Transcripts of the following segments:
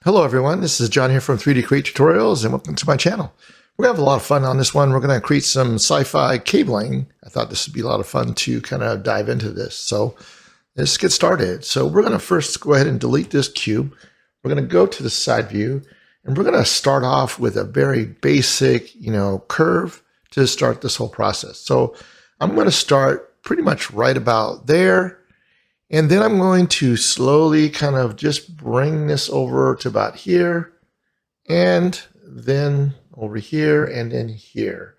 Hello everyone, this is John here from 3D Create Tutorials and welcome to my channel. We're going to have a lot of fun on this one. We're going to create some sci-fi cabling. I thought this would be a lot of fun to kind of dive into this. So let's get started. So we're going to first go ahead and delete this cube. We're going to go to the side view and we're going to start off with a very basic, curve to start this whole process. So I'm going to start pretty much right about there. And then I'm going to slowly kind of just bring this over to about here, and then over here, and then here.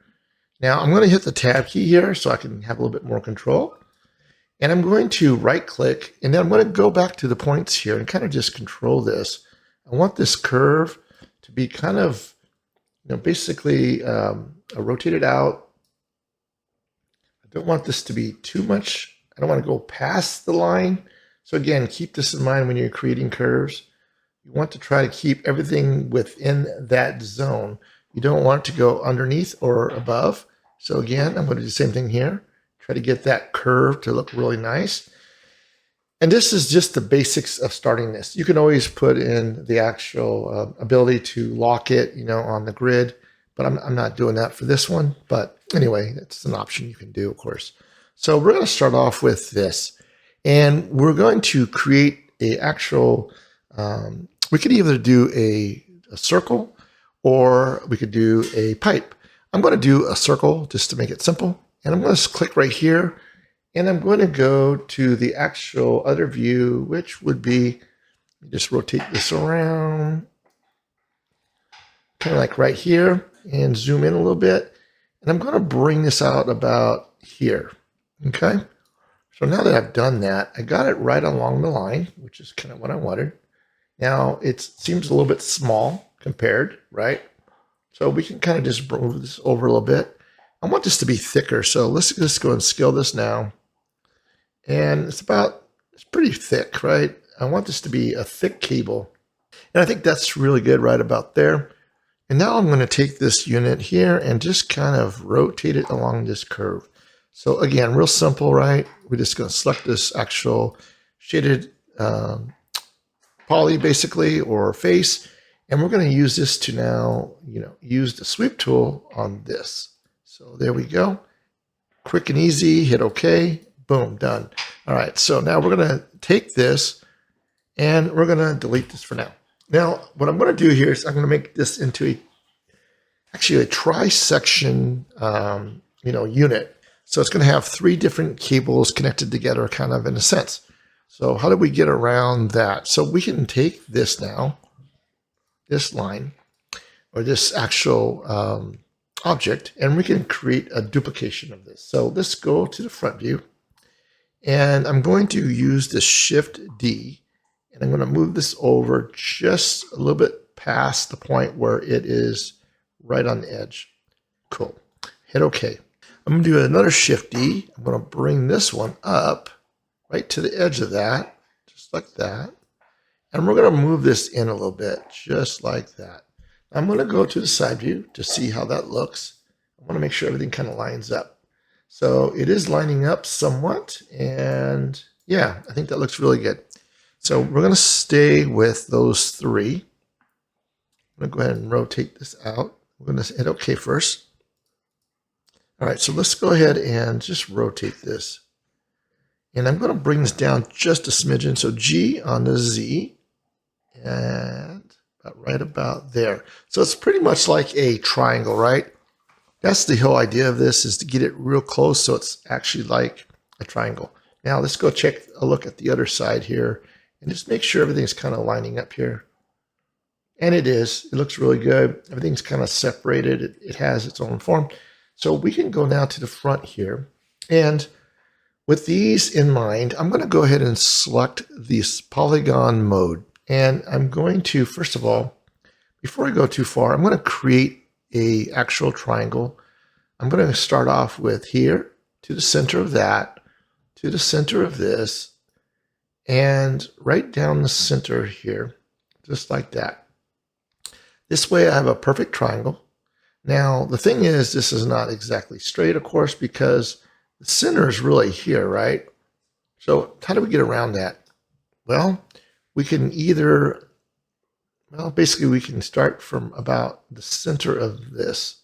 Now I'm going to hit the tab key here so I can have a little bit more control. And I'm going to right click, and then I'm going to go back to the points here and kind of just control this. I want this curve to be kind of, basically rotated out. I don't want this to be too much. I don't want to go past the line. So again, keep this in mind when you're creating curves. You want to try to keep everything within that zone. You don't want it to go underneath or above. So again, I'm going to do the same thing here. Try to get that curve to look really nice. And this is just the basics of starting this. You can always put in the actual ability to lock it, on the grid, but I'm not doing that for this one. But anyway, it's an option you can do, of course. So we're going to start off with this, and we're going to create a actual, we could either do a circle or we could do a pipe. I'm going to do a circle just to make it simple. And I'm going to click right here, and I'm going to go to the actual other view, which would be, just rotate this around, kind of like right here, and zoom in a little bit. And I'm going to bring this out about here. Okay, so now that I've done that, I got it right along the line, which is kind of what I wanted. Now it seems a little bit small compared, right? So we can kind of just move this over a little bit. I want this to be thicker, so let's just go and scale this now. And it's pretty thick, right? I want this to be a thick cable. And I think that's really good right about there. And now I'm going to take this unit here and just kind of rotate it along this curve. So again, real simple, right? We're just going to select this actual shaded poly basically, or face. And we're going to use this to now, use the sweep tool on this. So there we go. Quick and easy, hit OK, boom, done. All right, so now we're going to take this and we're going to delete this for now. Now, what I'm going to do here is I'm going to make this into actually a tri-section, unit. So it's going to have three different cables connected together, kind of in a sense. So how do we get around that? So we can take this now, this line, or this actual object, and we can create a duplication of this. So let's go to the front view, and I'm going to use the Shift D, and I'm going to move this over just a little bit past the point where it is right on the edge. Cool. Hit OK. I'm going to do another Shift D. I'm going to bring this one up right to the edge of that, just like that. And we're going to move this in a little bit, just like that. I'm going to go to the side view to see how that looks. I want to make sure everything kind of lines up. So it is lining up somewhat. And yeah, I think that looks really good. So we're going to stay with those three. I'm going to go ahead and rotate this out. We're going to hit OK first. All right, so let's go ahead and just rotate this. And I'm going to bring this down just a smidgen. So G on the Z, and right about there. So it's pretty much like a triangle, right? That's the whole idea of this, is to get it real close so it's actually like a triangle. Now let's go check a look at the other side here and just make sure everything's kind of lining up here. And it is. It looks really good. Everything's kind of separated. It has its own form. So we can go now to the front here, and with these in mind, I'm going to go ahead and select this polygon mode. And I'm going to, first of all, before I go too far, I'm going to create a actual triangle. I'm going to start off with here to the center of that, to the center of this, and right down the center here, just like that. This way I have a perfect triangle. Now, the thing is, this is not exactly straight, of course, because the center is really here, right? So how do we get around that? Well, we can either Well, basically we can start from about the center of this.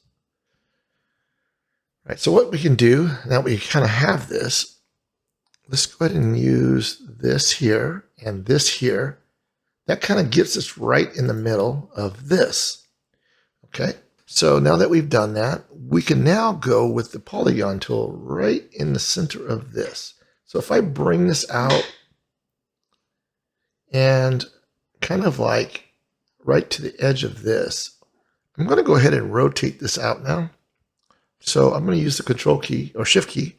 All right, so what we can do, now we kind of have this, let's go ahead and use this here and this here. That kind of gets us right in the middle of this. Okay, so now that we've done that, we can now go with the polygon tool right in the center of this. So if I bring this out and kind of like right to the edge of this, I'm going to go ahead and rotate this out now. So I'm going to use the control key or shift key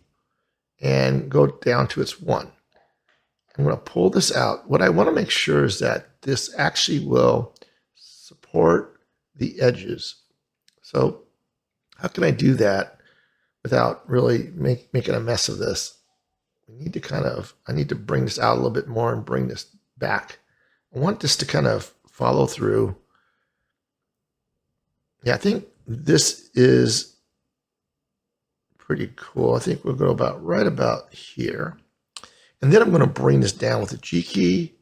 and go down to its 1. I'm going to pull this out. What I want to make sure is that this actually will support the edges. So how can I do that without really making a mess of this? We need to I need to bring this out a little bit more and bring this back. I want this to kind of follow through. Yeah, I think this is pretty cool. I think we'll go about right about here. And then I'm going to bring this down with the G key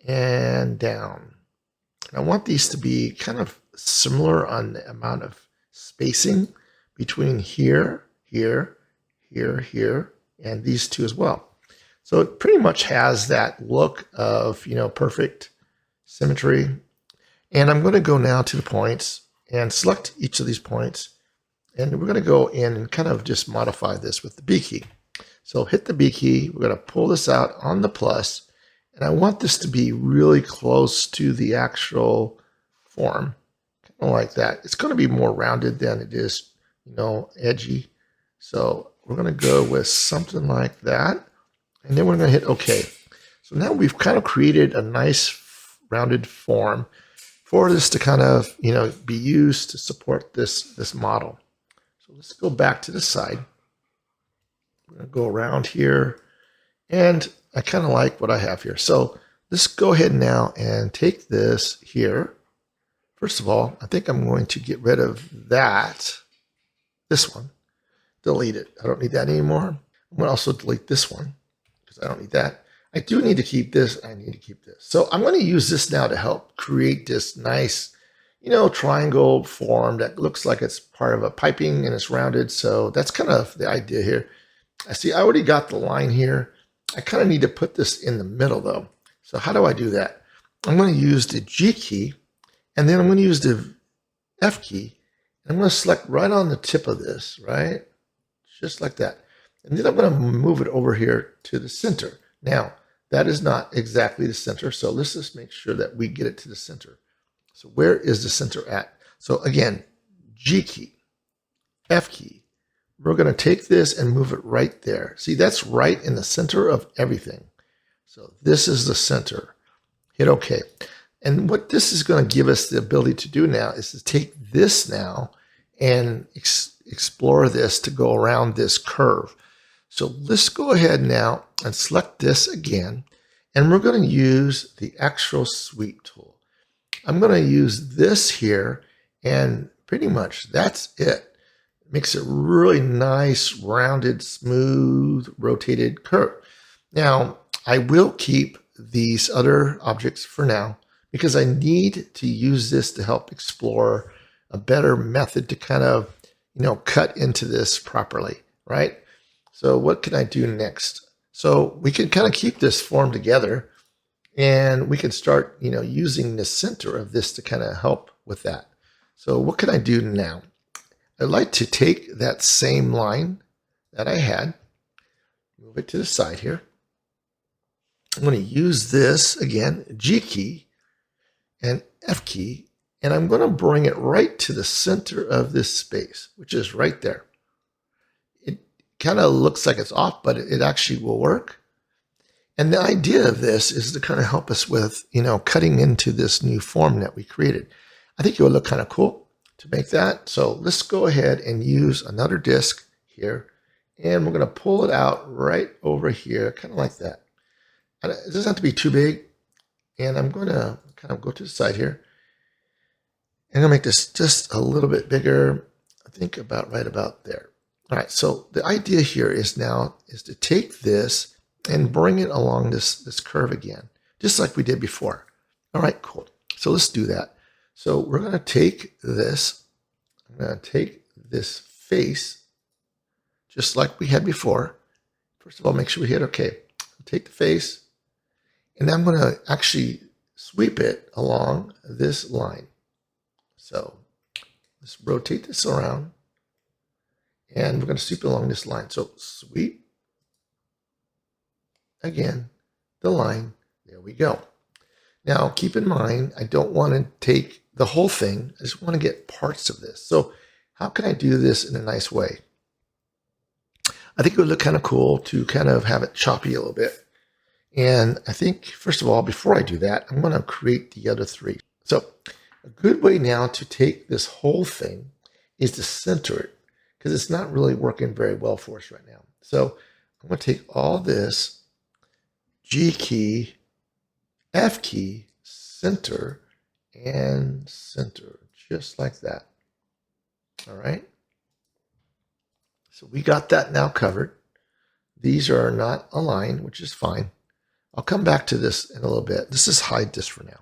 and down. And I want these to be kind of similar on the amount of spacing between here, here, here, here, and these two as well. So it pretty much has that look of, perfect symmetry. And I'm going to go now to the points and select each of these points. And we're going to go in and kind of just modify this with the B key. So hit the B key, we're going to pull this out on the plus, and I want this to be really close to the actual form, kind of like that. It's going to be more rounded than it is, edgy. So we're going to go with something like that, and then we're going to hit OK. So now we've kind of created a nice rounded form for this to kind of, be used to support this model. So let's go back to the side. I'm going to go around here, and I kind of like what I have here. So let's go ahead now and take this here. First of all, I think I'm going to get rid of this one, delete it. I don't need that anymore. I'm going to also delete this one because I don't need that. I do need to keep this. I need to keep this. So I'm going to use this now to help create this nice, triangle form that looks like it's part of a piping and it's rounded. So that's kind of the idea here. I see I already got the line here. I kind of need to put this in the middle though. So how do I do that? I'm going to use the G key, and then I'm going to use the F key. And I'm going to select right on the tip of this, right? Just like that. And then I'm going to move it over here to the center. Now, that is not exactly the center. So let's just make sure that we get it to the center. So where is the center at? So again, G key, F key. We're going to take this and move it right there. See, that's right in the center of everything. So this is the center. Hit OK. And what this is going to give us the ability to do now is to take this now and explore this to go around this curve. So let's go ahead now and select this again. And we're going to use the actual sweep tool. I'm going to use this here, and pretty much that's it. Makes it really nice, rounded, smooth, rotated curve. Now, I will keep these other objects for now because I need to use this to help explore a better method to kind of, cut into this properly, right? So what can I do next? So we can kind of keep this form together, and we can start, using the center of this to kind of help with that. So what can I do now? I'd like to take that same line that I had, move it to the side here. I'm going to use this again, G key and F key, and I'm going to bring it right to the center of this space, which is right there. It kind of looks like it's off, but it actually will work. And the idea of this is to kind of help us with, cutting into this new form that we created. I think it will look kind of cool to make that. So let's go ahead and use another disk here, and we're going to pull it out right over here, kind of like that. And it doesn't have to be too big, and I'm going to kind of go to the side here. I'm going to make this just a little bit bigger. I think right about there. All right, so the idea here is to take this and bring it along this curve again, just like we did before. All right, cool. So let's do that. So we're going to take this. I'm going to take this face just like we had before. First of all, make sure we hit OK. Take the face, and I'm going to actually sweep it along this line. So let's rotate this around, and we're going to sweep along this line. So sweep again the line. There we go. Now keep in mind, I don't want to take the whole thing. I just want to get parts of this. So how can I do this in a nice way? I think it would look kind of cool to kind of have it choppy a little bit. And I think, first of all, before I do that, I'm going to create the other three. So a good way now to take this whole thing is to center it, because it's not really working very well for us right now. So I'm going to take all this, G key, F key, center, and center, just like that. All right. So we got that now covered. These are not aligned, which is fine. I'll come back to this in a little bit. Let's just hide this for now.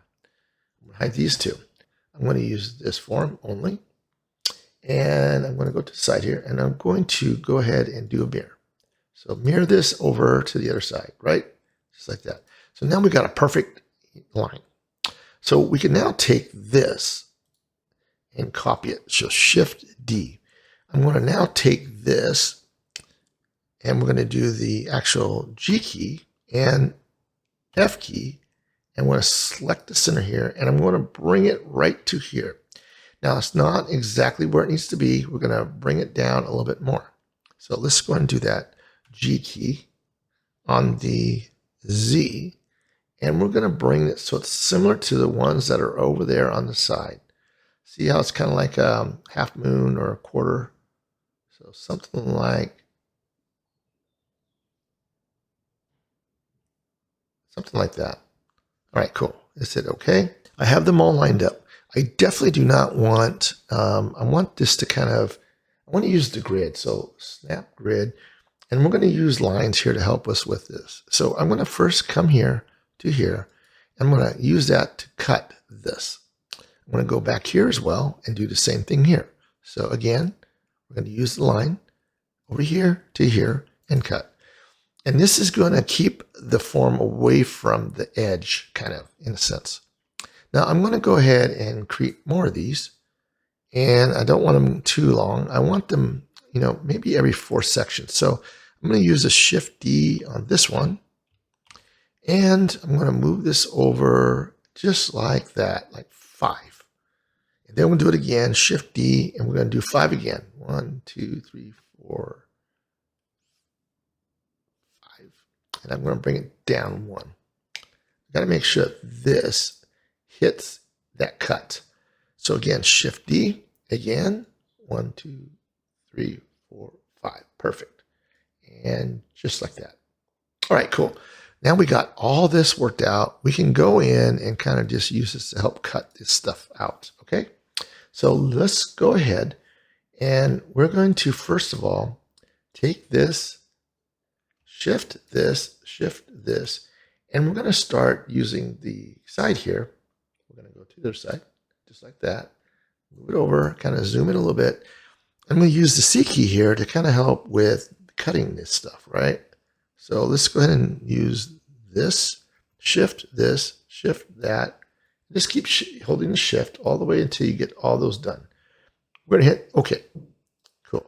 I'm going to hide these two. I'm going to use this form only. And I'm going to go to the side here, and I'm going to go ahead and do a mirror. So mirror this over to the other side, right? Just like that. So now we got a perfect line. So we can now take this and copy it. So Shift D. I'm going to now take this, and we're going to do the actual G key and F key, and I'm going to select the center here, and I'm going to bring it right to here. Now, it's not exactly where it needs to be. We're going to bring it down a little bit more. So let's go ahead and do that. G key on the Z, and we're going to bring it so it's similar to the ones that are over there on the side. See how it's kind of like a half moon or a quarter? So something like that. All right, cool. Is it okay? I have them all lined up. I definitely do not want, I want this to kind of, I want to use the grid. So snap grid, and we're going to use lines here to help us with this. So I'm going to first come here to here. I'm going to use that to cut this. I'm going to go back here as well and do the same thing here. So again, we're going to use the line over here to here and cut. And this is going to keep the form away from the edge, kind of, in a sense. Now I'm going to go ahead and create more of these. And I don't want them too long. I want them, maybe every 4 sections. So I'm going to use a Shift D on this one. And I'm going to move this over just like that, like 5. And then we'll do it again, Shift D, and we're going to do 5 again. 1, 2, 3, 4, 5. And I'm going to bring it down 1. I've got to make sure this hits that cut. So again, Shift D, again, 1, 2, 3, 4, 5. Perfect. And just like that. All right, cool. Now we got all this worked out. We can go in and kind of just use this to help cut this stuff out, okay? So let's go ahead, and we're going to, first of all, take this, shift this, and we're going to start using the side here. We're going to go to the other side, just like that. Move it over, kind of zoom in a little bit. I'm going to use the C key here to kind of help with cutting this stuff, right? So let's go ahead and use this, shift that. Just keep holding the shift all the way until you get all those done. We're going to hit OK. Cool.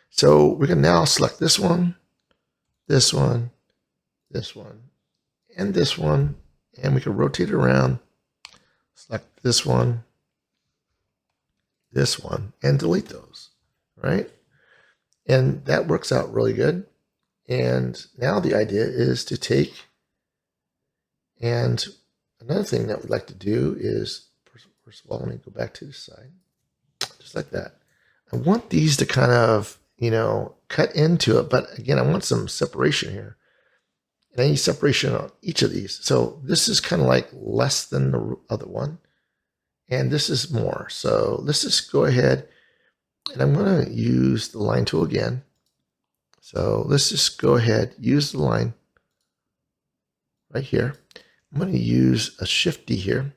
So we can now select this one, this one, this one, and this one. And we can rotate it around, select this one, and delete those, right? And that works out really good. And now the idea is to take, and another thing that we'd like to do is, first of all, let me go back to the side, just like that. I want these to kind of, cut into it, but again, I want some separation here. And I need separation on each of these. So this is kind of like less than the other one, and this is more. So let's just go ahead, and I'm going to use the line tool again. So let's just go ahead, use the line right here. I'm going to use a Shift D here.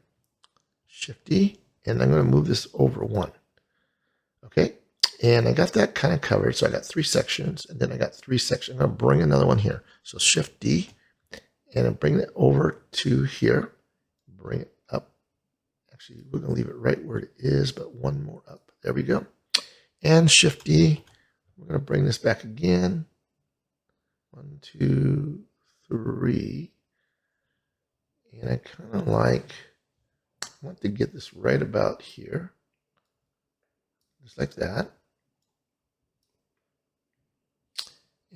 Shift D, and I'm going to move this over 1. Okay, and I got that kind of covered. So I got 3 sections, and then I got 3 sections. I'm going to bring another one here. So Shift D, and I'm bringing it over to here. Bring it up. Actually, we're going to leave it right where it is, but one more up. There we go. And Shift D. We're going to bring this back again. 1, 2, 3. And I kind of want to get this right about here. Just like that.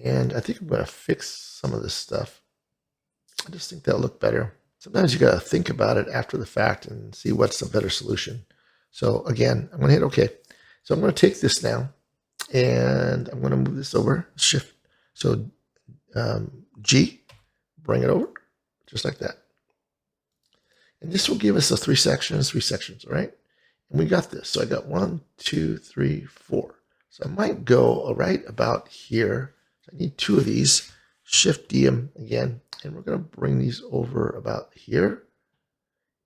And I think I'm going to fix some of this stuff. I just think that'll look better. Sometimes you got to think about it after the fact and see what's a better solution. So again, I'm going to hit OK. So I'm going to take this now and I'm going to move this over. Shift. So G, bring it over just like that. And this will give us the 3 sections, all right? And we got this. So I got 1, 2, 3, 4. So I might go right about here. So I need 2 of these. Shift D them again. And we're going to bring these over about here.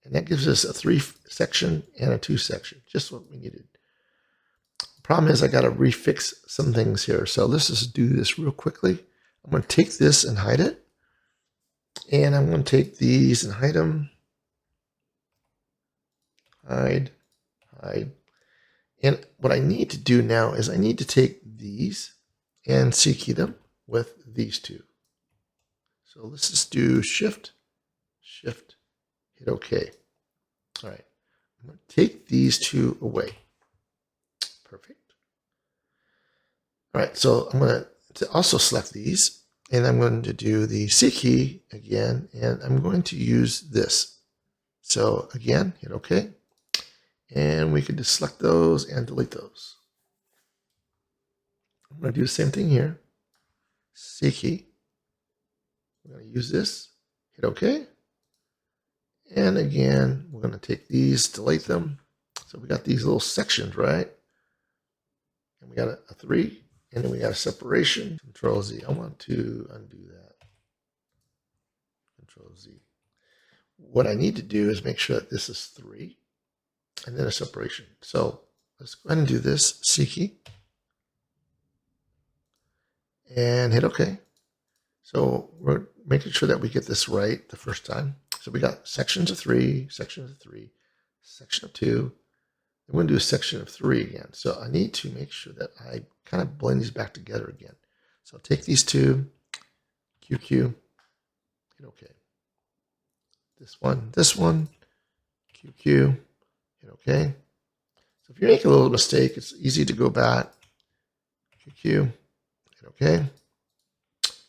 And that gives us a 3 section and a 2 section. Just what we needed. The problem is I got to refix some things here. So let's just do this real quickly. I'm going to take this and hide it. And I'm going to take these and hide them. Hide. And what I need to do now is I need to take these and C key them with these 2. So let's just do Shift, hit OK. All right, I'm going to take these 2 away. Perfect. All right, so I'm going to also select these, and I'm going to do the C key again, and I'm going to use this. So again, hit OK. And we can just select those and delete those. I'm going to do the same thing here. C key. We're going to use this. Hit OK. And again, we're going to take these, delete them. So we got these little sections, right? And we got a 3. And then we got a separation. Control Z. I want to undo that. Control Z. What I need to do is make sure that this is 3. And then a separation. So let's go ahead and do this. C key. And hit OK. So we're making sure that we get this right the first time. So we got sections of 3, section of 3, section of 2. I'm going to do a section of 3 again. So I need to make sure that I kind of blend these back together again. So I'll take these 2, QQ, hit OK. This one, QQ. Okay. So if you make a little mistake, it's easy to go back. QQ. Okay.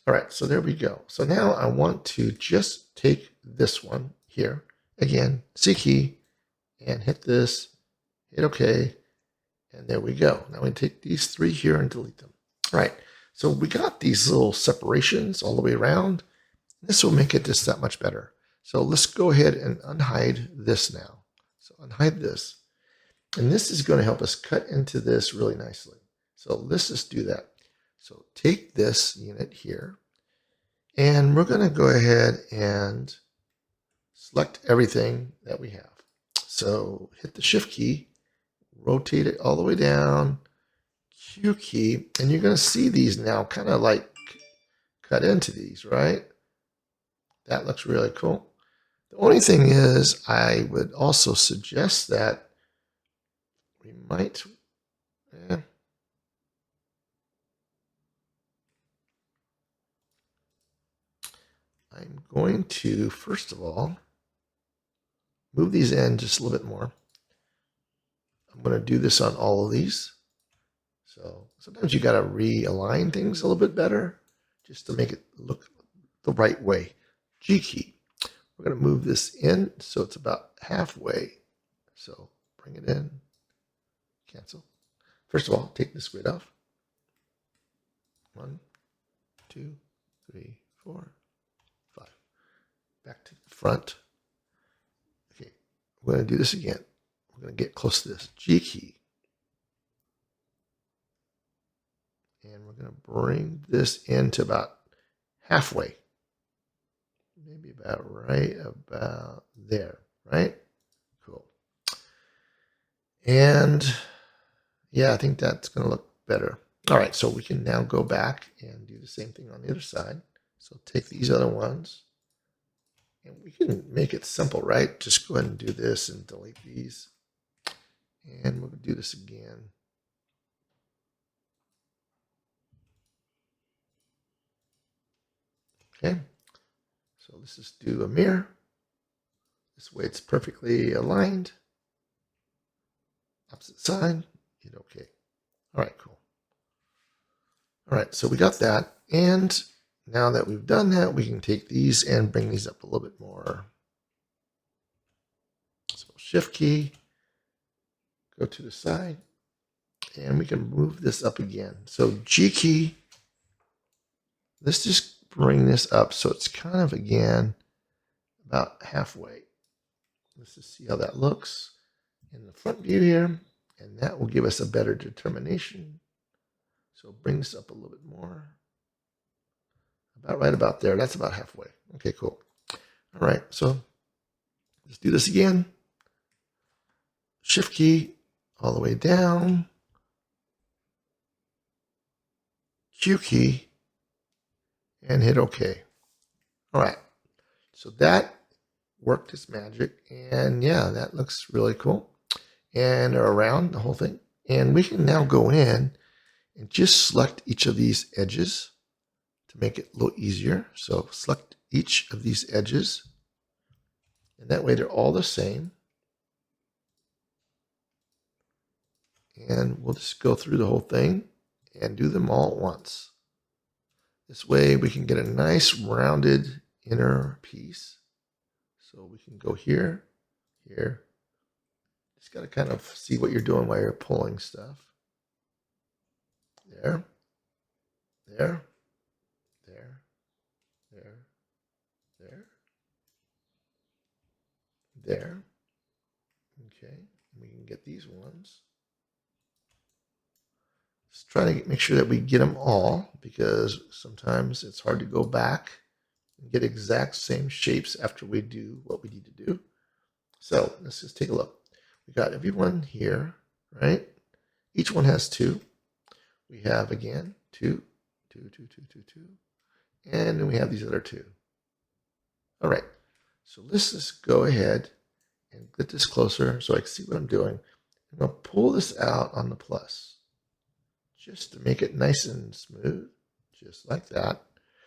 All right. So there we go. So now I want to just take this one here again, C key, and hit this, hit OK. And there we go. Now we take these 3 here and delete them. All right. So we got these little separations all the way around. This will make it just that much better. So let's go ahead and unhide this now. So unhide this. And this is going to help us cut into this really nicely. So let's just do that. So take this unit here, and we're going to go ahead and select everything that we have. So hit the Shift key, rotate it all the way down, Q key, and you're going to see these now kind of like cut into these, right? That looks really cool. The only thing is, I would also suggest that we might, I'm going to, first of all, move these in just a little bit more. I'm going to do this on all of these. So sometimes you got to realign things a little bit better just to make it look the right way. G key. We're going to move this in so it's about halfway. So bring it in, cancel. First of all, take this grid off. 1, 2, 3, 4, 5. Back to the front. Okay, we're going to do this again. We're going to get close to this. G key. And we're going to bring this into about halfway. Maybe about right about there, right? Cool. And yeah, I think that's going to look better. All right, so we can now go back and do the same thing on the other side. So take these other ones, and we can make it simple, right? Just go ahead and do this and delete these. And we'll do this again. Okay, so let's just do a mirror. This way it's perfectly aligned. Opposite side, hit OK. All right, cool. All right, so we got that. And now that we've done that, we can take these and bring these up a little bit more. So Shift key, go to the side, and we can move this up again. So G key, let's just bring this up so it's kind of, again, about halfway. Let's just see how that looks in the front view here, and that will give us a better determination. So bring this up a little bit more. About right about there. That's about halfway. Okay, cool. All right, so let's do this again. Shift key all the way down. Q key and hit OK. All right, so that worked its magic, and yeah, that looks really cool. And around the whole thing, and we can now go in and just select each of these edges to make it a little easier. So select each of these edges, and that way they're all the same. And we'll just go through the whole thing and do them all at once. This way we can get a nice rounded inner piece. So we can go here, here. Just got to kind of see what you're doing while you're pulling stuff. There, there, there, there, there, there. Okay, we can get these ones. Just try to make sure that we get them all, because sometimes it's hard to go back and get exact same shapes after we do what we need to do. So let's just take a look. We got everyone here, right? Each one has two. We have, again, two, two, two, two, two, two. And then we have these other two. All right, so let's just go ahead and get this closer so I can see what I'm doing. I'm going to pull this out on the plus just to make it nice and smooth, just like that.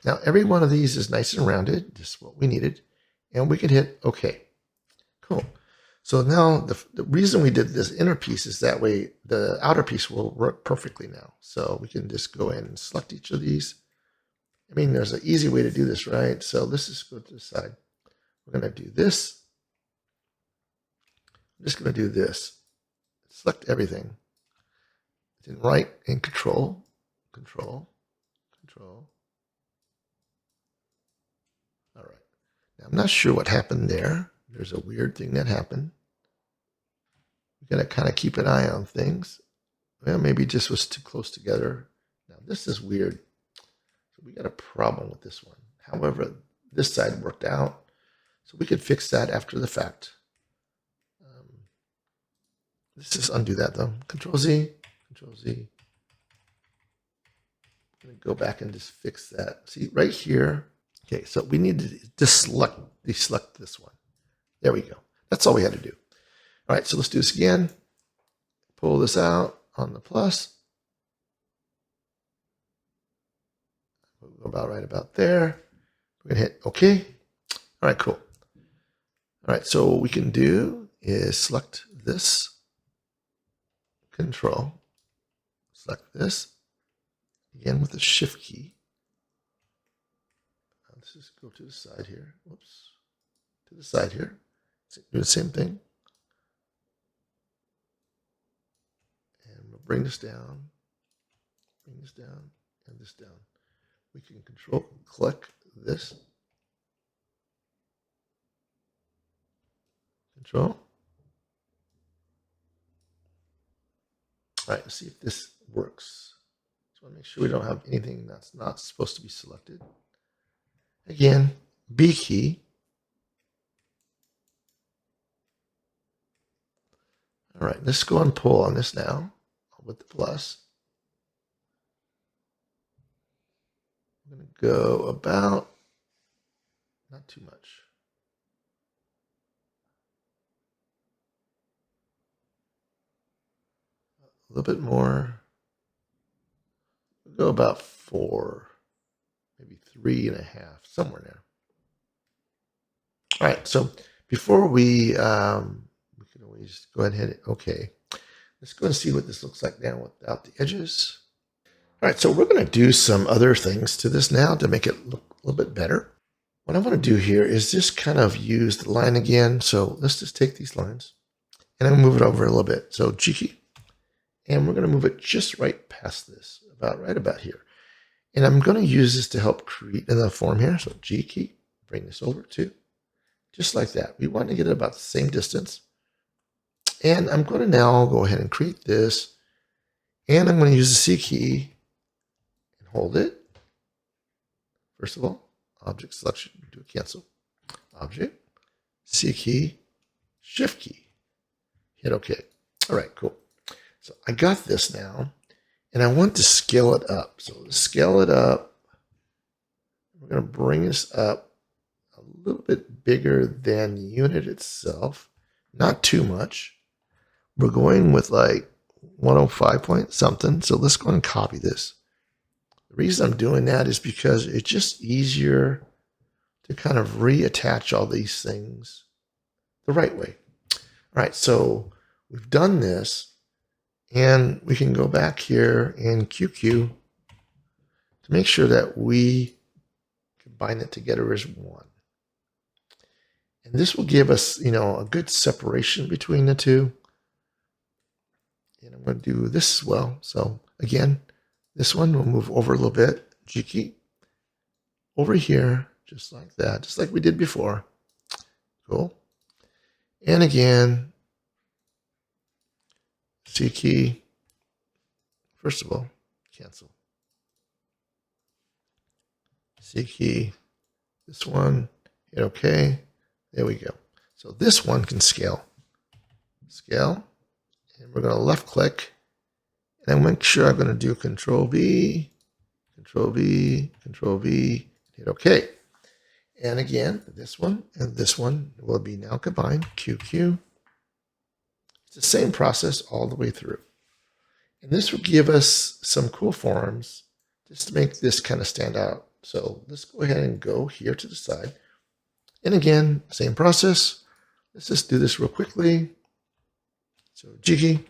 Now, every one of these is nice and rounded, just what we needed, and we can hit OK. Cool. So now the reason we did this inner piece is that way the outer piece will work perfectly now. So we can just go in and select each of these. I mean, there's an easy way to do this, right? So let's just go to the side. We're going to do this. I'm just going to do this. Select everything. Then right and control, control, control. All right. Now, I'm not sure what happened there. There's a weird thing that happened. We got to kind of keep an eye on things. Well, maybe it just was too close together. Now, this is weird. So we got a problem with this one. However, this side worked out. So we could fix that after the fact. Let's just undo that though. Control Z, Control Z. I'm going to go back and just fix that. See, right here. Okay, so we need to deselect this one. There we go. That's all we had to do. All right, so let's do this again. Pull this out on the plus. We'll go about right about there. We're going to hit OK. All right, cool. All right, so what we can do is select this, Control, select this, again with the Shift key. Let's just go to the side here. Whoops. To the side here. Do the same thing. And we'll bring this down, and this down. We can control click this. Control. All right, let's see if this works. Just want to make sure we don't have anything that's not supposed to be selected. Again, B key. All right, let's go and pull on this now with the plus. I'm going to go about, not too much. A little bit more. We'll go about 4, maybe 3.5, somewhere there. All right, so before we can always go ahead and hit it. Okay, let's go and see what this looks like now without the edges. All right, so we're going to do some other things to this now to make it look a little bit better. What I want to do here is just kind of use the line again. So let's just take these lines and I'm going to move it over a little bit. So G key, and we're going to move it just right past this, right about here. And I'm going to use this to help create in the form here. So G key, bring this over too, just like that. We want to get it about the same distance. And I'm going to now go ahead and create this. And I'm going to use the C key and hold it. First of all, object selection, do a cancel. Object, C key, Shift key, hit OK. All right, cool. So I got this now, and I want to scale it up. So to scale it up, we're going to bring this up a little bit bigger than the unit itself, not too much. We're going with like 105 point something. So let's go and copy this. The reason I'm doing that is because it's just easier to kind of reattach all these things the right way. All right, so we've done this, and we can go back here in QQ to make sure that we combine it together as one. And this will give us, a good separation between the two. And I'm going to do this as well. So again, this one will move over a little bit. G key over here, just like that, just like we did before. Cool. And again, C key. First of all, cancel. C key. This one, hit OK. There we go. So this one can scale. Scale. And we're going to left click. And make sure I'm going to do Control V, Control V, Control V, hit OK. And again, this one and this one will be now combined, QQ. It's the same process all the way through. And this will give us some cool forms just to make this kind of stand out. So let's go ahead and go here to the side. And again, same process. Let's just do this real quickly. So G key,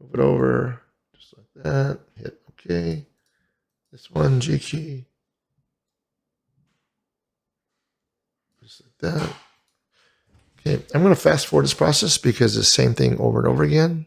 move it over just like that, hit OK. This one, G key, just like that. Okay, I'm going to fast forward this process because it's the same thing over and over again.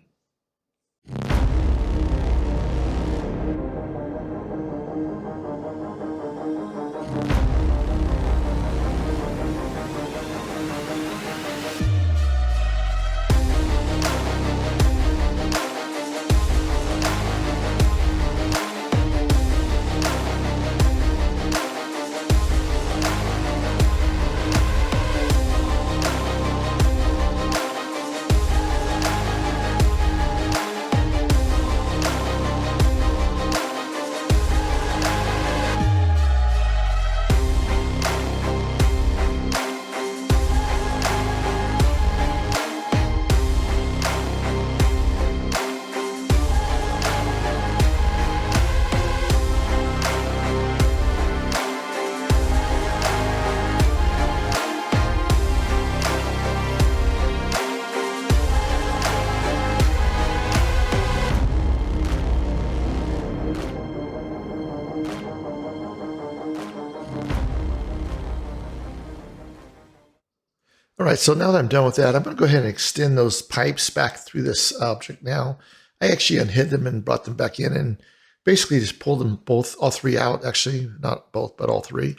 All right, so now that I'm done with that, I'm going to go ahead and extend those pipes back through this object now. I actually unhid them and brought them back in and basically just pulled them all three out, actually, not both, but all three.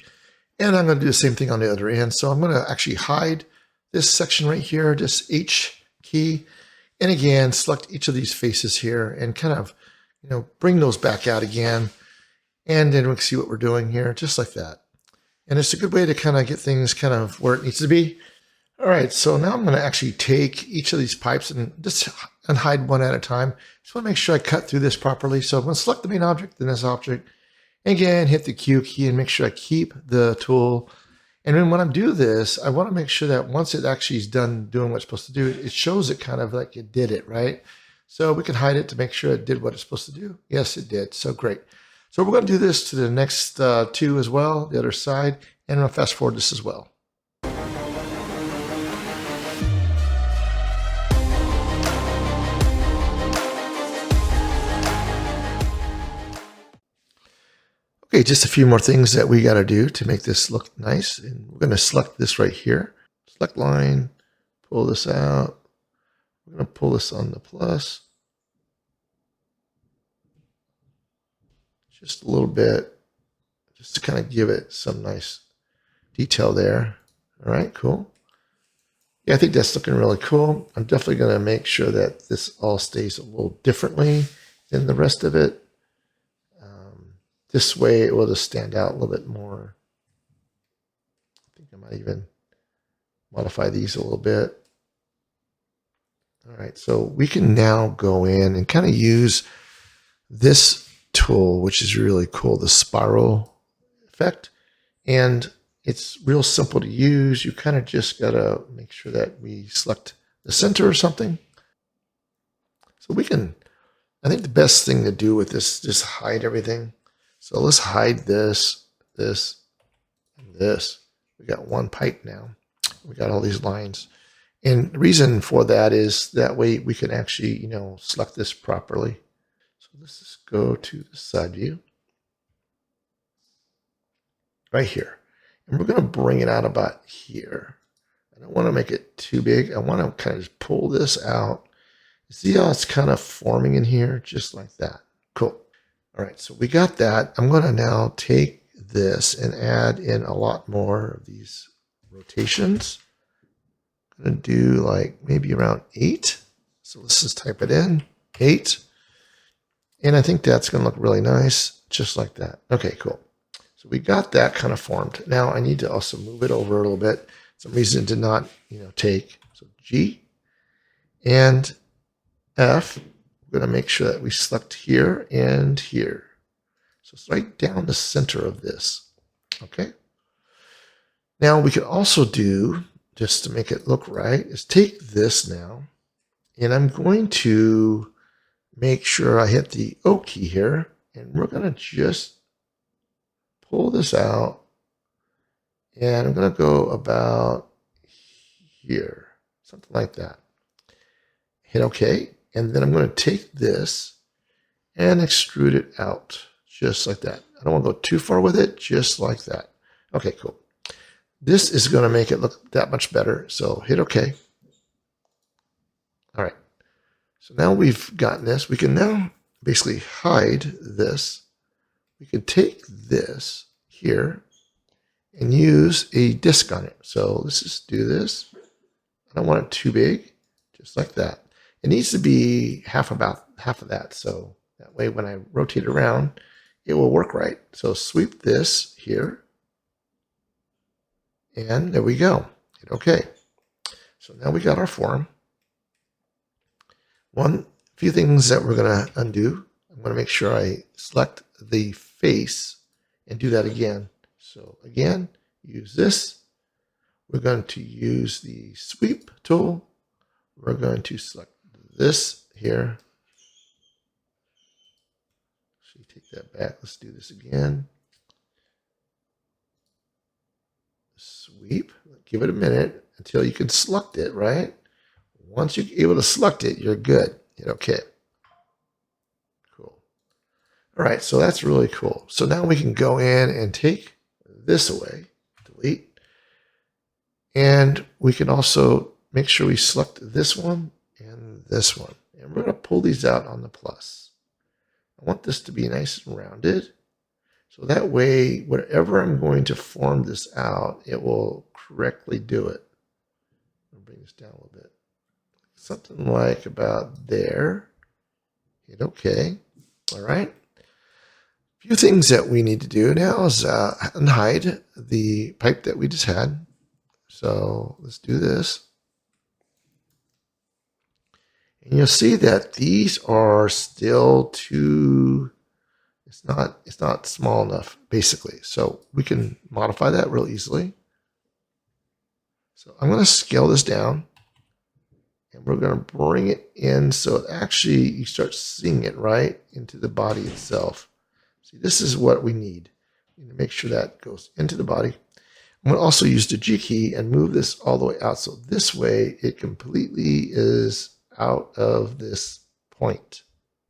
And I'm going to do the same thing on the other end. So I'm going to actually hide this section right here, just H key. And again, select each of these faces here and kind of, bring those back out again. And then we can see what we're doing here, just like that. And it's a good way to kind of get things kind of where it needs to be. All right, so now I'm going to actually take each of these pipes and just unhide one at a time. Just want to make sure I cut through this properly. So I'm going to select the main object, then this object. Again, hit the Q key and make sure I keep the tool. And then when I do this, I want to make sure that once it actually is done doing what it's supposed to do, it shows it kind of like it did it, right? So we can hide it to make sure it did what it's supposed to do. Yes, it did. So great. So we're going to do this to the next two as well, the other side. And I'm going to fast forward this as well. Okay, just a few more things that we got to do to make this look nice. And we're going to select this right here. Select line, pull this out. We're going to pull this on the plus. Just a little bit, just to kind of give it some nice detail there. All right, cool. Yeah, I think that's looking really cool. I'm definitely going to make sure that this all stays a little differently than the rest of it. This way it will just stand out a little bit more. I think I might even modify these a little bit. All right, so we can now go in and kind of use this tool, which is really cool, the spiral effect. And it's real simple to use. You kind of just got to make sure that we select the center or something. So we can, I think the best thing to do with this is just hide everything. So let's hide this, this, and this. We got one pipe now. We got all these lines. And the reason for that is that way we can actually, select this properly. So let's just go to the side view. Right here. And we're going to bring it out about here. I don't want to make it too big. I want to kind of just pull this out. See how it's kind of forming in here? Just like that. Cool. All right, so we got that. I'm going to now take this and add in a lot more of these rotations. I'm going to do like maybe around 8. So let's just type it in, 8. And I think that's going to look really nice, just like that. Okay, cool. So we got that kind of formed. Now I need to also move it over a little bit. Some reason it did not, take. So G and F. We're going to make sure that we select here and here. So it's right down the center of this. Okay. Now we could also do, just to make it look right, is take this now, and I'm going to make sure I hit the O key here, and we're going to just pull this out, and I'm going to go about here, something like that. Hit OK. And then I'm going to take this and extrude it out just like that. I don't want to go too far with it, just like that. Okay, cool. This is going to make it look that much better. So hit OK. All right. So now we've gotten this. We can now basically hide this. We can take this here and use a disk on it. So let's just do this. I don't want it too big, just like that. It needs to be about half of that. So that way when I rotate around, it will work right. So sweep this here. And there we go. Hit OK. So now we got our form. Few things that we're going to undo. I'm going to make sure I select the face and do that again. So again, use this. We're going to use the sweep tool. We're going to select this here. So you take that back. Let's do this again. Sweep. Give it a minute until you can select it, right? Once you're able to select it, you're good. Hit OK. Cool. All right, so that's really cool. So now we can go in and take this away. Delete. And we can also make sure we select this one and this one. And we're going to pull these out on the plus. I want this to be nice and rounded. So that way, whatever I'm going to form this out, it will correctly do it. I'll bring this down a little bit. Something like about there. Hit OK. All right. A few things that we need to do now is unhide the pipe that we just had. So let's do this. And you'll see that these are still too, it's not small enough, basically. So we can modify that real easily. So I'm going to scale this down, and we're going to bring it in so it actually, you start seeing it right into the body itself. See, this is what we need. We need to make sure that goes into the body. I'm going to also use the G key and move this all the way out. So this way it completely is out of this point,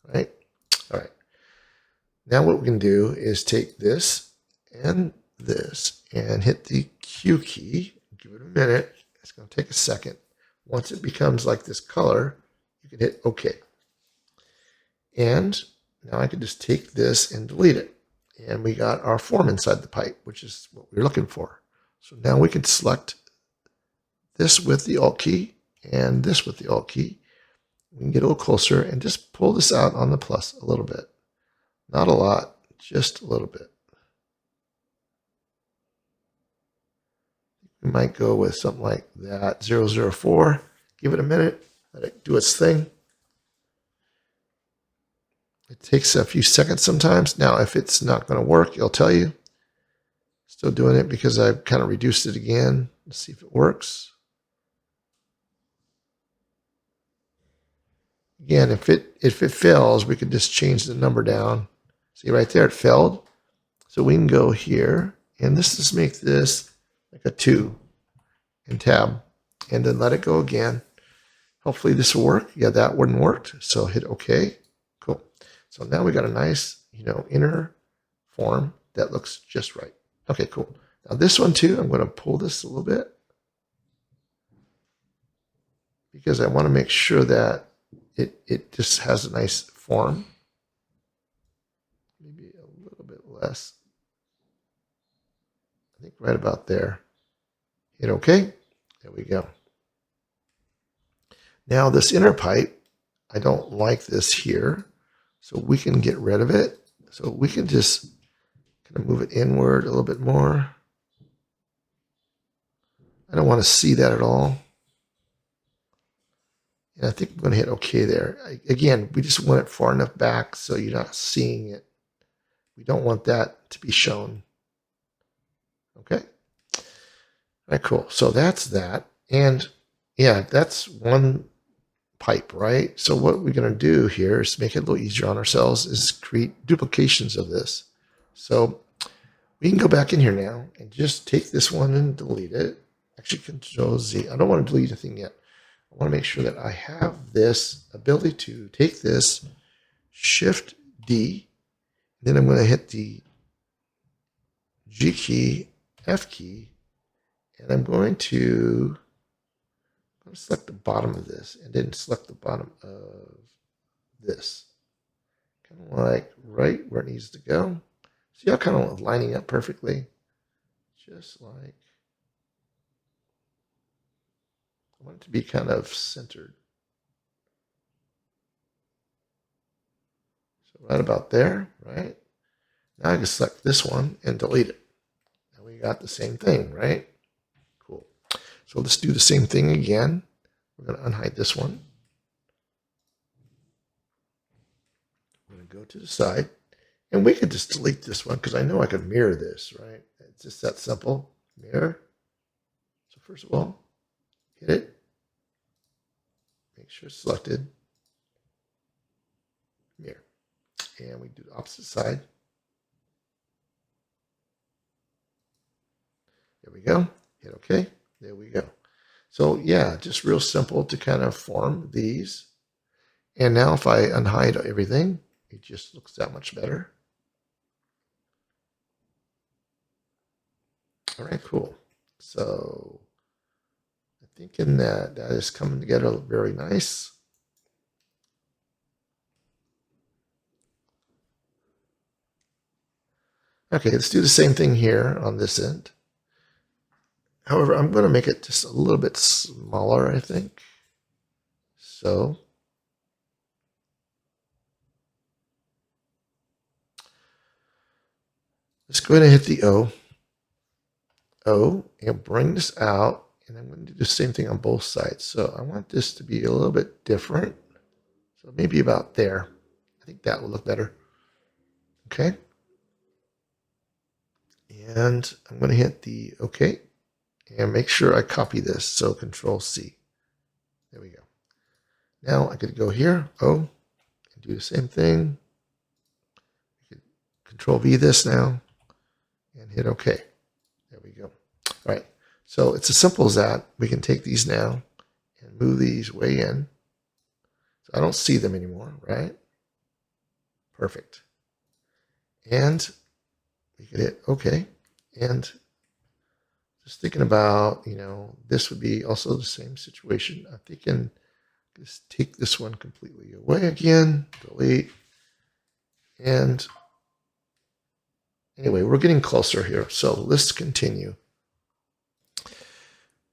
right? All right. Now what we can do is take this and hit the Q key. Give it a minute. It's going to take a second. Once it becomes like this color, you can hit OK. And now I can just take this and delete it. And we got our form inside the pipe, which is what we're looking for. So now we can select this with the Alt key and this with the Alt key. We can get a little closer and just pull this out on the plus a little bit. Not a lot, just a little bit. We might go with something like that, 004. Give it a minute, let it do its thing. It takes a few seconds sometimes. Now, if it's not going to work, it'll tell you. Still doing it because I've kind of reduced it again. Let's see if it works. Again, if it fails, we can just change the number down. See right there, it failed. So we can go here, and just make this like a 2 and tab, and then let it go again. Hopefully this will work. Yeah, that wouldn't work. So hit OK. Cool. So now we got a nice, inner form that looks just right. Okay, cool. Now this one too, I'm going to pull this a little bit because I want to make sure that it just has a nice form. Maybe a little bit less. I think right about there. Hit OK. There we go. Now this inner pipe, I don't like this here, so we can get rid of it. So we can just kind of move it inward a little bit more. I don't want to see that at all. And I think I'm going to hit OK there. Again, we just want it far enough back so you're not seeing it. We don't want that to be shown. Okay. All right, cool. So that's that. And yeah, that's one pipe, right? So what we're going to do here is make it a little easier on ourselves is create duplications of this. So we can go back in here now and just take this one and delete it. Actually, Control Z. I don't want to delete anything yet. I want to make sure that I have this ability to take this, Shift D, then I'm going to hit the G key, F key, and I'm going to select the bottom of this and then select the bottom of this. Kind of like right where it needs to go. See how kind of lining up perfectly? Just like, I want it to be kind of centered. So right about there, right? Now I can select this one and delete it. And we got the same thing, right? Cool. So let's do the same thing again. We're going to unhide this one. I'm going to go to the side. And we could just delete this one because I know I could mirror this, right? It's just that simple. Mirror. So first of all, hit it. Make sure it's selected. Mirror. And we do the opposite side. There we go. Hit OK. There we go. So yeah, just real simple to kind of form these. And now if I unhide everything, it just looks that much better. All right, cool. So I'm thinking that is coming together very nice. Okay, let's do the same thing here on this end. However, I'm going to make it just a little bit smaller, I think. So let's go ahead and hit the O, and bring this out. And I'm going to do the same thing on both sides. So I want this to be a little bit different. So maybe about there. I think that will look better. Okay. And I'm going to hit the OK and make sure I copy this. So Control C. There we go. Now I could go here, O, and do the same thing. I could Control V this now and hit OK. There we go. All right. So it's as simple as that. We can take these now and move these way in. So I don't see them anymore, right? Perfect. And we could hit OK. And just thinking about, this would be also the same situation. I'm thinking just take this one completely away again, delete. And anyway, we're getting closer here. So let's continue.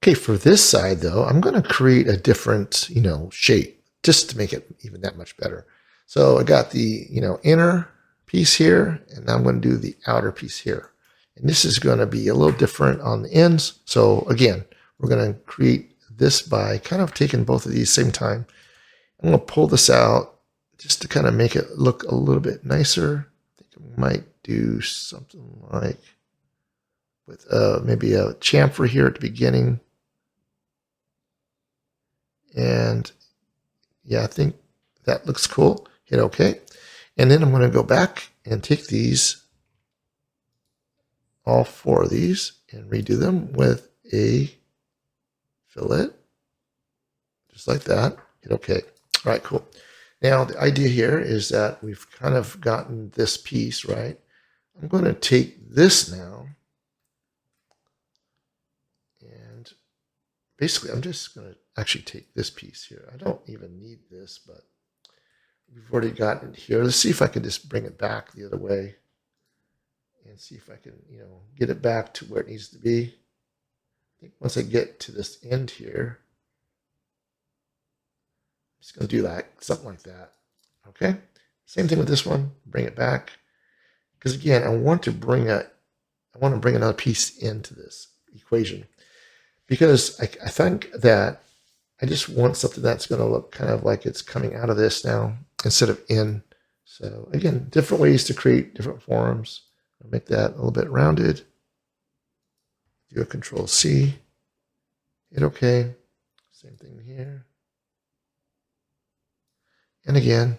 Okay, for this side though, I'm going to create a different, shape just to make it even that much better. So I got the, inner piece here, and now I'm going to do the outer piece here. And this is going to be a little different on the ends. So again, we're going to create this by kind of taking both of these same time. I'm going to pull this out just to kind of make it look a little bit nicer. I think I might do something like with maybe a chamfer here at the beginning. And yeah, I think that looks cool. Hit OK. And then I'm going to go back and take these, all 4 of these, and redo them with a fillet, just like that. Hit OK. All right, cool. Now, the idea here is that we've kind of gotten this piece, right? I'm going to take this now, and basically, I'm just going to actually take this piece here. I don't even need this, but we've already got it here. Let's see if I can just bring it back the other way and see if I can, get it back to where it needs to be. I think once I get to this end here, I'm just going to do something like that. Okay. Same thing with this one. Bring it back, because again, I want to bring another piece into this equation, because I think that I just want something that's going to look kind of like it's coming out of this now instead of in. So again, different ways to create different forms. I'll make that a little bit rounded. Do a Control C. Hit OK. Same thing here. And again,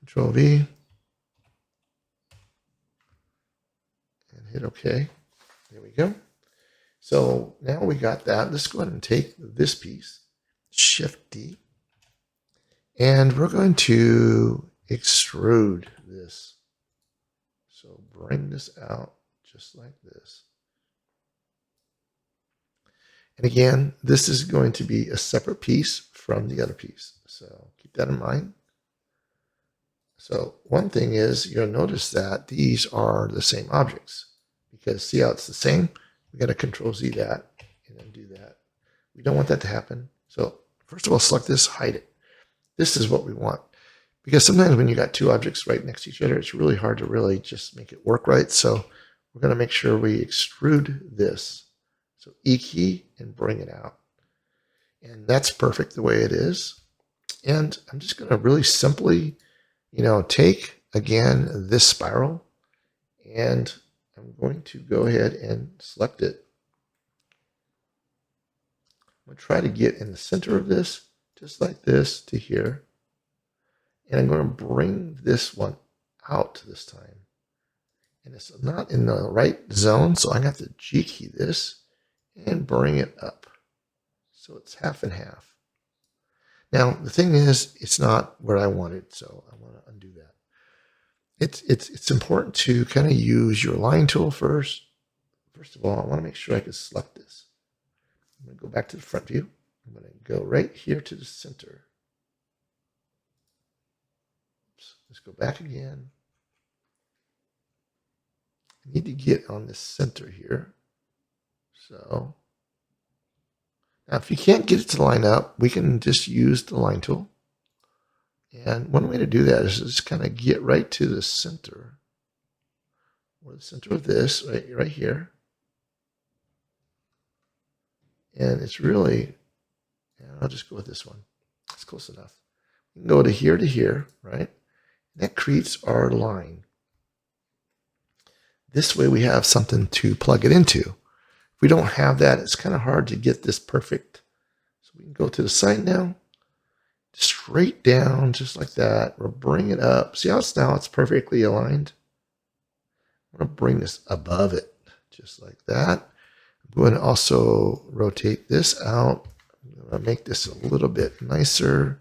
Control V. And hit OK. There we go. So now we got that. Let's go ahead and take this piece, Shift D, and we're going to extrude this. So bring this out just like this. And again, this is going to be a separate piece from the other piece. So keep that in mind. So one thing is you'll notice that these are the same objects, because see how it's the same? We got to Control Z that and then do that. We don't want that to happen. So first of all, select this, hide it. This is what we want, because sometimes when you got 2 objects right next to each other, it's really hard to really just make it work right. So we're going to make sure we extrude this. So E key and bring it out. And that's perfect the way it is. And I'm just going to really simply, take again this spiral, and I'm going to go ahead and select it. I'm going to try to get in the center of this, just like this, to here. And I'm going to bring this one out this time. And it's not in the right zone, so I'm going to have to G key this and bring it up. So it's half and half. Now, the thing is, it's not where I wanted, so I want to undo that. It's important to kind of use your line tool first. First of all, I want to make sure I can select this. I'm going to go back to the front view. I'm going to go right here to the center. Oops, let's go back again. I need to get on the center here. So now if you can't get it to line up, we can just use the line tool. And one way to do that is just kind of get right to the center, or the center of this, right here. And it's really, I'll just go with this one. It's close enough. We can go to here, right? That creates our line. This way we have something to plug it into. If we don't have that, it's kind of hard to get this perfect. So we can go to the side now, straight down, just like that. We'll bring it up. See how it's perfectly aligned? I'm going to bring this above it, just like that. I'm going to also rotate this out. I'm going to make this a little bit nicer.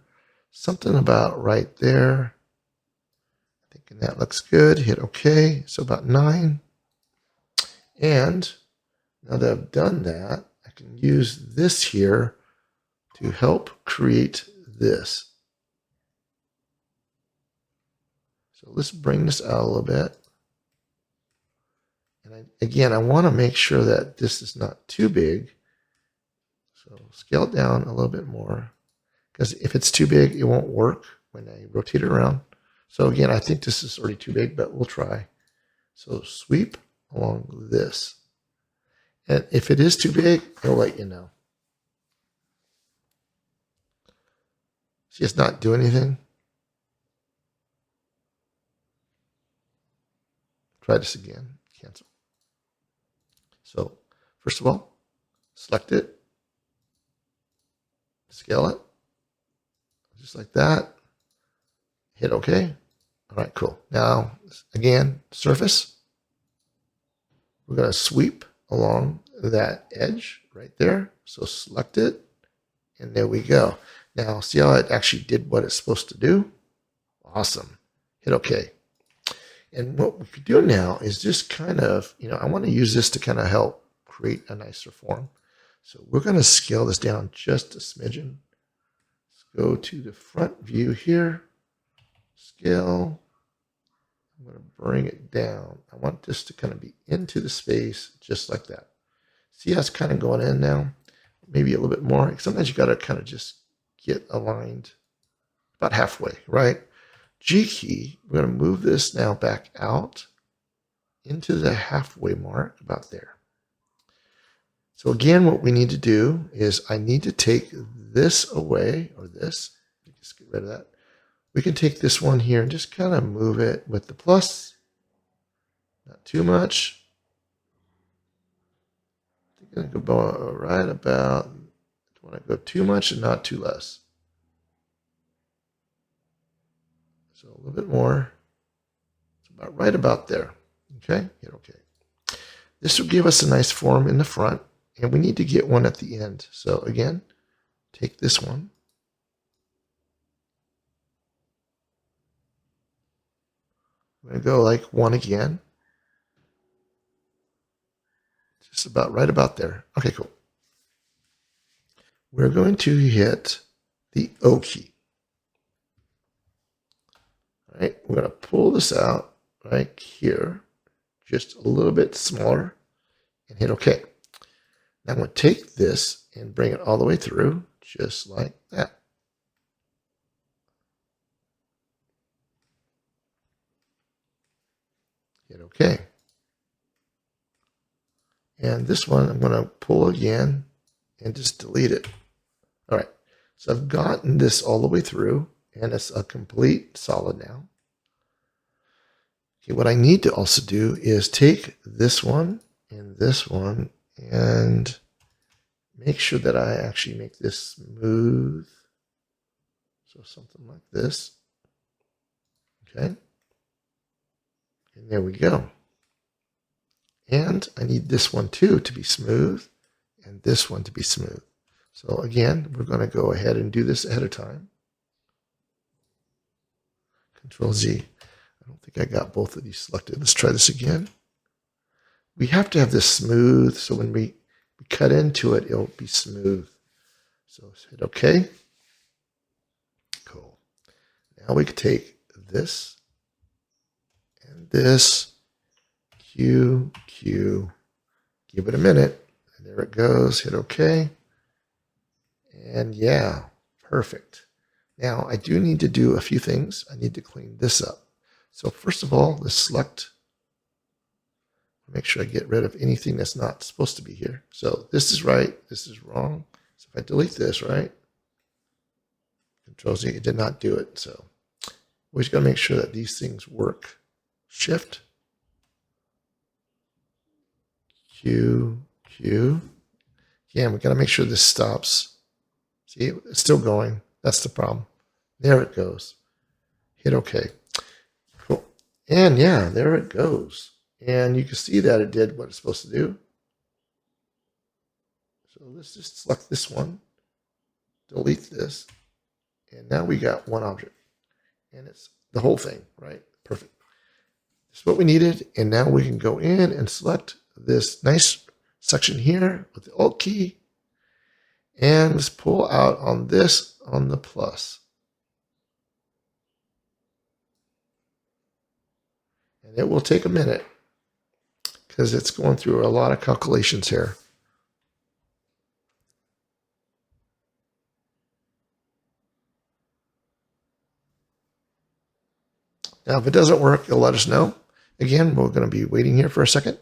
Something about right there. Thinking that looks good. Hit OK. So about 9. And now that I've done that, I can use this here to help create this. So let's bring this out a little bit. And again, I want to make sure that this is not too big. So scale it down a little bit more. Because if it's too big, it won't work when I rotate it around. So again, I think this is already too big, but we'll try. So sweep along this. And if it is too big, it'll let you know. See, it's not doing anything. Try this again. Cancel. So first of all, select it. Scale it. Just like that. Hit OK. All right, cool. Now, again, surface. We're going to sweep along that edge right there. So select it. And there we go. Now, see how it actually did what it's supposed to do? Awesome. Hit OK. And what we could do now is just kind of, I want to use this to kind of help create a nicer form. So we're going to scale this down just a smidgen. Let's go to the front view here. Scale. I'm going to bring it down. I want this to kind of be into the space just like that. See how it's kind of going in now? Maybe a little bit more. Sometimes you got to kind of just get aligned about halfway, right? G key, we're going to move this now back out into the halfway mark about there. So again, what we need to do is I need to take this away, or this. Just get rid of that. We can take this one here and just kind of move it with the plus. Not too much. I think I go right about, don't want to go too much and not too less. So a little bit more. It's about right about there. Okay, hit OK. This will give us a nice form in the front, and we need to get one at the end. So again, take this one. I'm going to go like 1 again. Just about right about there. Okay, cool. We're going to hit the O key. All right, we're going to pull this out right here, just a little bit smaller, and hit OK. Now I'm going to take this and bring it all the way through, just like that. Hit OK. And this one I'm going to pull again and just delete it. All right, so I've gotten this all the way through, and it's a complete solid now. Okay, what I need to also do is take this one and make sure that I actually make this smooth. So something like this. Okay. And there we go. And I need this one too to be smooth, and this one to be smooth. So again, we're going to go ahead and do this ahead of time. Control Z. I don't think I got both of these selected. Let's try this again. We have to have this smooth, so when we cut into it, it'll be smooth. So hit OK. Cool. Now we can take this and this, Q, give it a minute, and there it goes. Hit OK. And yeah, perfect. Now I do need to do a few things. I need to clean this up. So first of all, let's select, make sure I get rid of anything that's not supposed to be here. So this is right, this is wrong. So if I delete this, right, Control Z, it did not do it. So we just got to make sure that these things work. Shift, Q, Q. Yeah, we got to make sure this stops. See, it's still going. That's the problem. There it goes. Hit OK. Cool. And yeah, there it goes. And you can see that it did what it's supposed to do. So let's just select this one, delete this, and now we got one object. And it's the whole thing, right? Perfect. This is what we needed. And now we can go in and select this nice section here with the Alt key. And let's pull out on this on the plus. And it will take a minute because it's going through a lot of calculations here. Now, if it doesn't work, you'll let us know. Again, we're going to be waiting here for a second.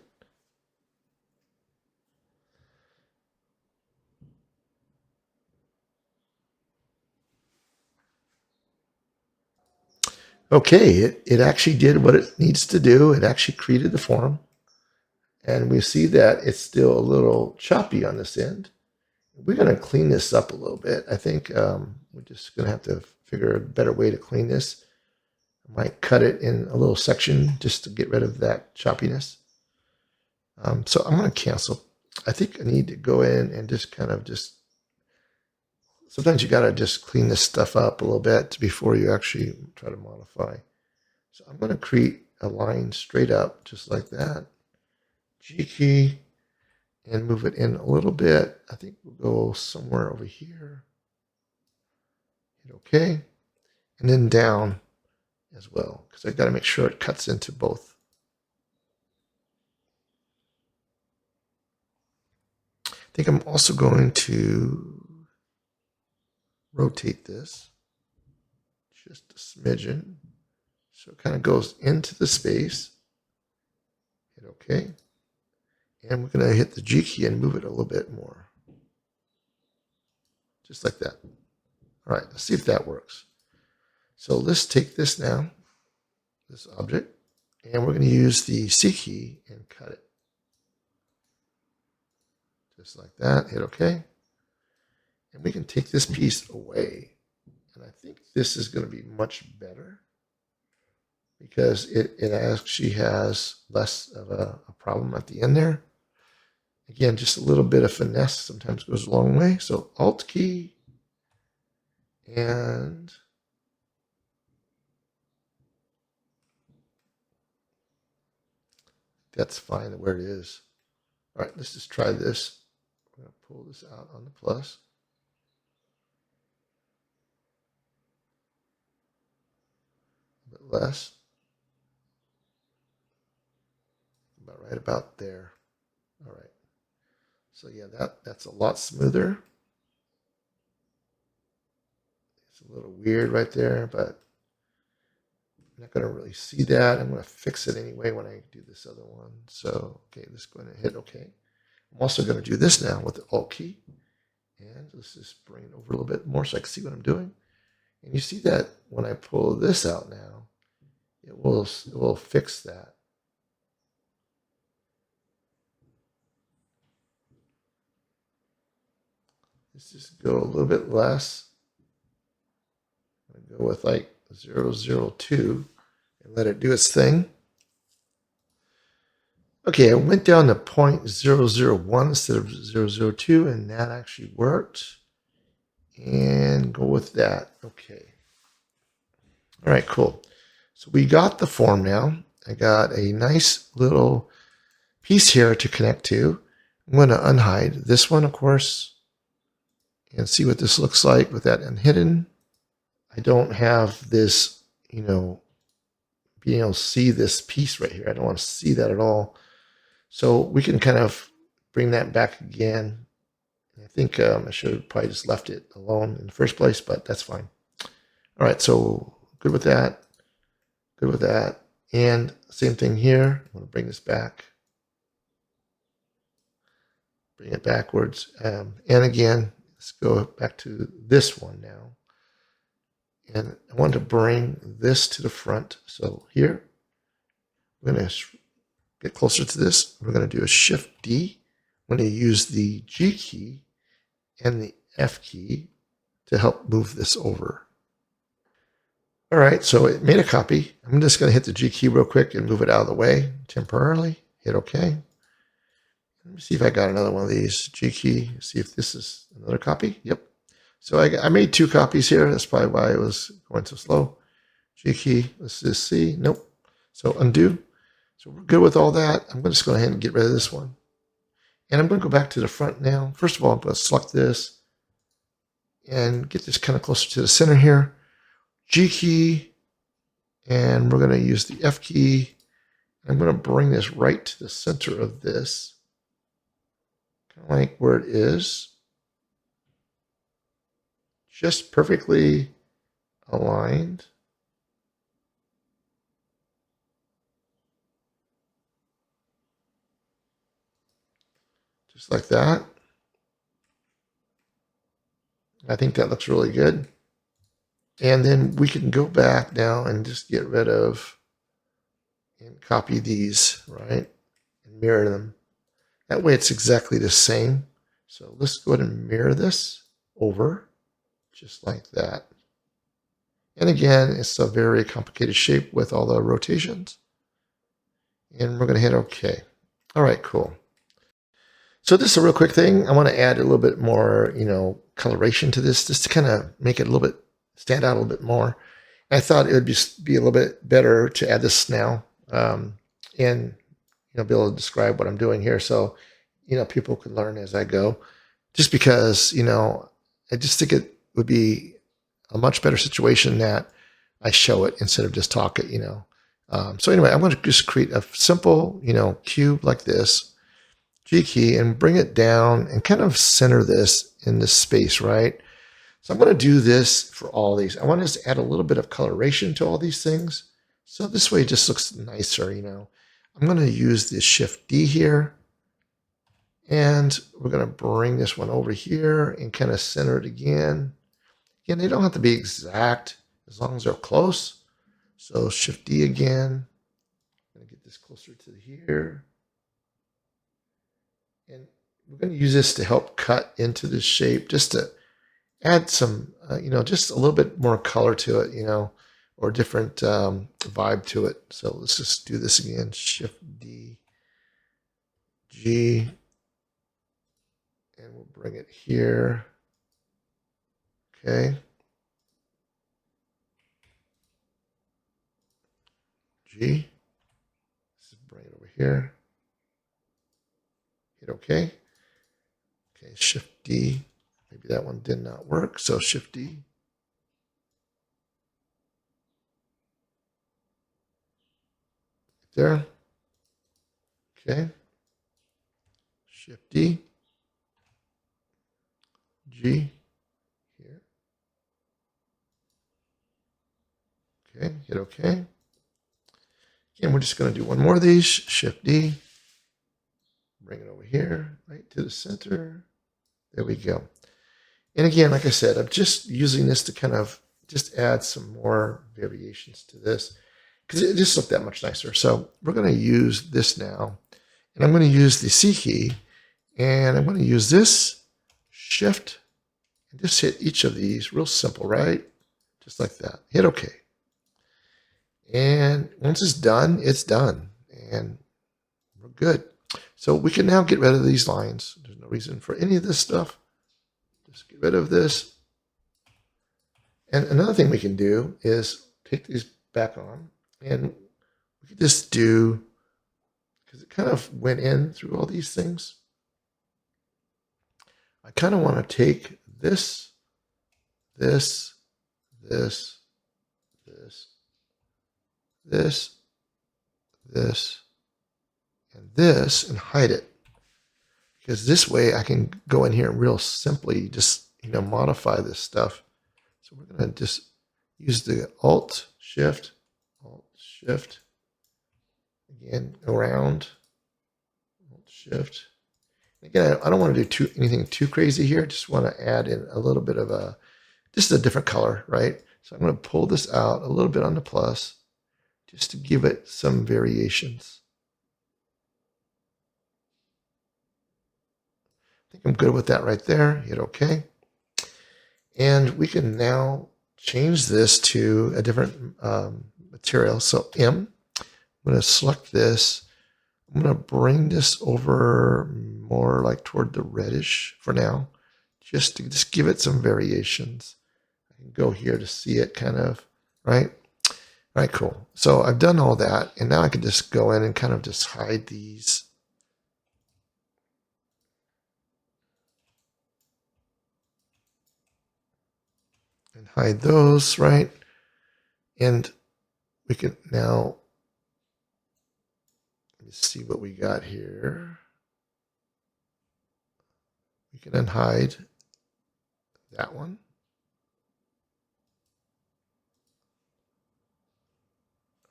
Okay, it actually did what it needs to do. It actually created the form. And we see that it's still a little choppy on this end. We're going to clean this up a little bit. I think we're just going to have to figure a better way to clean this. I might cut it in a little section just to get rid of that choppiness. So I'm going to cancel. I think I need to go in and just kind of sometimes you got to just clean this stuff up a little bit before you actually try to modify. So I'm going to create a line straight up just like that. G key and move it in a little bit. I think we'll go somewhere over here. Hit OK. And then down as well, because I've got to make sure it cuts into both. I think I'm also going to rotate this just a smidgen so it kind of goes into the space. Hit OK. And we're going to hit the G key and move it a little bit more. Just like that. All right, let's see if that works. So let's take this now, this object, and we're going to use the C key and cut it. Just like that, hit OK. And we can take this piece away. And I think this is going to be much better because it actually has less of a problem at the end there. Again, just a little bit of finesse sometimes goes a long way. So Alt key and that's fine where it is. All right, let's just try this. I'm going to pull this out on the plus. A bit less. Right about there. All right. So yeah, that's a lot smoother. It's a little weird right there, but I'm not going to really see that. I'm going to fix it anyway when I do this other one. So, okay, let's go ahead and hit OK. I'm also going to do this now with the Alt key. And let's just bring it over a little bit more so I can see what I'm doing. And you see that when I pull this out now, it will fix that. Let's just go a little bit less. I'm going to go with like 002 and let it do its thing. Okay, I went down to 0.001 instead of 002, and that actually worked. And go with that. Okay. All right, cool. So we got the form now. I got a nice little piece here to connect to. I'm going to unhide this one, of course, and see what this looks like with that unhidden. I don't have this, being able to see this piece right here. I don't want to see that at all. So we can kind of bring that back again. I think I should have probably just left it alone in the first place, but that's fine. All right, so good with that. Good with that. And same thing here. I'm going to bring this back. Bring it backwards. And again, let's go back to this one now. And I want to bring this to the front. So here, I'm going to get closer to this. We're going to do a Shift D. I'm going to use the G key and the F key to help move this over. All right, so it made a copy. I'm just going to hit the G key real quick and move it out of the way temporarily. Hit OK. Let me see if I got another one of these. G key, see if this is another copy. Yep. So I made 2 copies here. That's probably why it was going so slow. G key, let's just see. Nope. So undo. So we're good with all that. I'm just going to go ahead and get rid of this one. And I'm going to go back to the front now. First of all, I'm going to select this and get this kind of closer to the center here. G key, and we're going to use the F key. I'm going to bring this right to the center of this, kind of like where it is. Just perfectly aligned. Just like that. I think that looks really good. And then we can go back now and just get rid of and copy these, right? And mirror them. That way it's exactly the same. So let's go ahead and mirror this over, just like that. And again, it's a very complicated shape with all the rotations. And we're going to hit OK. All right, cool. So this is a real quick thing. I want to add a little bit more, coloration to this, just to kind of make it a little bit stand out a little bit more. I thought it would be a little bit better to add this now, and be able to describe what I'm doing here, so people can learn as I go. Just because I just think it would be a much better situation that I show it instead of just talk it. So anyway, I'm going to just create a simple cube like this. G key and bring it down and kind of center this in this space, right? So I'm going to do this for all these. I want us to add a little bit of coloration to all these things. So this way it just looks nicer, I'm going to use this Shift D here. And we're going to bring this one over here and kind of center it again. Again, they don't have to be exact as long as they're close. So Shift D again. I'm going to get this closer to here. And we're going to use this to help cut into this shape, just to add some, just a little bit more color to it, or different vibe to it. So let's just do this again. Shift D, G, and we'll bring it here. Okay. G. Let's bring it over here. Hit OK. Okay, Shift D. Maybe that one did not work, so Shift D. There. Okay. Shift D. G. Here. Okay, hit OK. Again, we're just going to do one more of these. Shift D. Bring it over here, right to the center. There we go. And again, like I said, I'm just using this to kind of just add some more variations to this because it just looked that much nicer. So we're going to use this now. And I'm going to use the C key. And I'm going to use this Shift and just hit each of these. Real simple, right? Just like that. Hit OK. And once it's done, it's done. And we're good. So we can now get rid of these lines. There's no reason for any of this stuff. Just get rid of this. And another thing we can do is take these back on. And we can just do, because it kind of went in through all these things. I kind of want to take this, this, this, this, this, this, and this, and hide it. Because this way I can go in here and real simply just modify this stuff. So we're going to just use the Alt Shift, again around, Alt Shift. Again, I don't want to do anything too crazy here. I just want to add in a little bit of just a different color, right? So I'm going to pull this out a little bit on the plus just to give it some variations. I think I'm good with that right there. Hit OK. And we can now change this to a different material. So I'm going to select this. I'm going to bring this over more like toward the reddish for now, just to just give it some variations. I can go here to see it kind of, right? All right, cool. So I've done all that, and now I can just go in and kind of just hide these. And hide those, right? And we can now, let me see what we got here. We can unhide that one.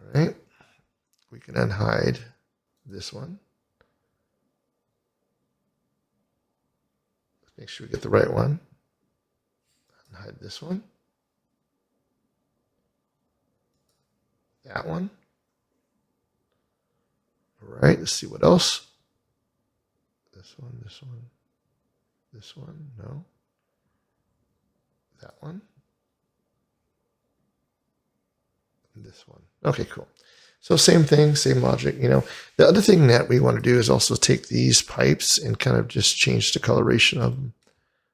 All right. We can unhide this one. Let's make sure we get the right one. Unhide this one. That one. All right, let's see what else. This one, this one, this one, no. That one. And this one. Okay, cool. So same thing, same logic, you know. The other thing that we want to do is also take these pipes and kind of just change the coloration of them.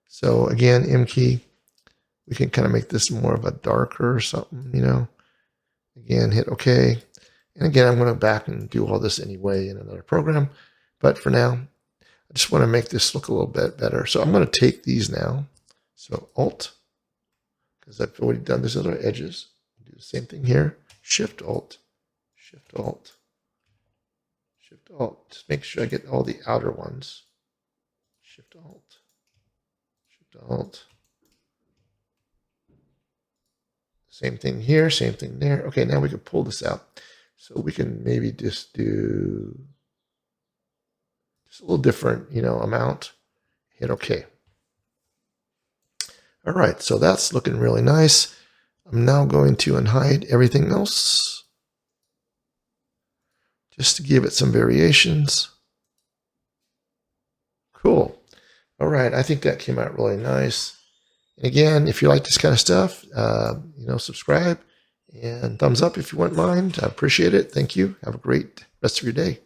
So again, M key, we can kind of make this more of a darker or something, you know. Again, hit OK. And again, I'm going to back and do all this anyway in another program. But for now, I just want to make this look a little bit better. So I'm going to take these now. So Alt, because I've already done these other edges. Do the same thing here. Shift Alt, Shift Alt, Shift Alt. Just make sure I get all the outer ones. Shift Alt, Shift Alt. Same thing here, same thing there. Okay, now we can pull this out. So we can maybe just do just a little different, you know, amount. Hit OK. All right, so that's looking really nice. I'm now going to unhide everything else just to give it some variations. Cool. All right, I think that came out really nice. And again, if you like this kind of stuff, you know, subscribe and thumbs up if you wouldn't mind. I appreciate it. Thank you. Have a great rest of your day.